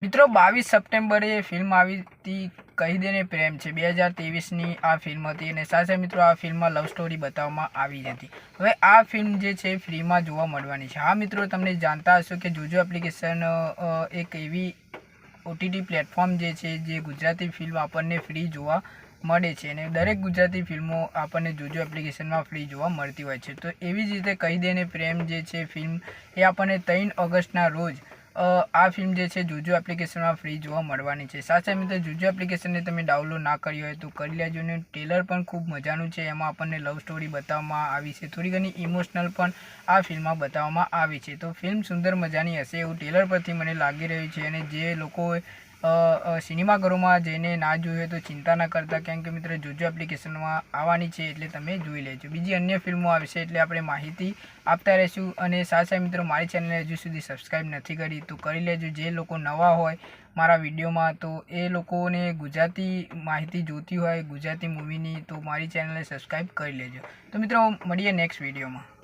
મિત્રો 22 સપ્ટેમ્બરે ફિલ્મ આવી હતી કહી દેને પ્રેમ છે 2023ની આ ફિલ્મ હતી અને સાથે મિત્રો આ ફિલ્મમાં લવ સ્ટોરી બતાવવામાં આવી હતી। હવે આ ફિલ્મ જે છે ફ્રીમાં જોવા મળવાની છે। હા મિત્રો, તમને જાણતા હશો કે જોજો એપ્લિકેશન એક એવી ઓટીટી પ્લેટફોર્મ જે છે જે ગુજરાતી ફિલ્મ આપણને ફ્રી જોવા મળે છે અને દરેક ગુજરાતી ફિલ્મો આપણને જોજો એપ્લિકેશનમાં ફ્રી જોવા મળતી હોય છે। તો એવી જ રીતે કહી દેને પ્રેમ જે છે ફિલ્મ એ આપણને 3 ઓગસ્ટના રોજ આ ફિલ્મ જે છે જોજો એપ્લિકેશનમાં ફ્રી જોવા મળવાની છે। સાથે મિત્રો જોજો એપ્લિકેશનને તમે ડાઉનલોડ ના કરી હોય તો કરી લેજો ને। ટ્રેલર પણ ખૂબ મજાનું છે। એમાં આપણને લવ સ્ટોરી બતાવવામાં આવી છે, થોડી ઘણી ઇમોશનલ પણ આ ફિલ્મમાં બતાવવામાં આવી છે। તો ફિલ્મ સુંદર મજાની હશે એવું ટ્રેલર પરથી મને લાગી રહ્યું છે અને જે લોકો સિનેમાઘરોમાં જઈને ના જોયું તો ચિંતા ના કરતા, કેમ કે મિત્રો જોજો એપ્લિકેશનમાં આવવાની છે એટલે તમે જોઈ લેજો। બીજી અન્ય ફિલ્મો આવશે એટલે આપણે માહિતી આપતા રહીશું અને સાથે મિત્રો મારી ચેનલને હજુ સુધી સબસ્ક્રાઈબ નથી કરી તો કરી લેજો। જે લોકો નવા હોય મારા વિડીયોમાં તો એ લોકોને ગુજરાતી માહિતી જોતી હોય ગુજરાતી મૂવીની તો મારી ચેનલને સબસ્ક્રાઈબ કરી લેજો। તો મિત્રો મળીએ નેક્સ્ટ વિડીયોમાં।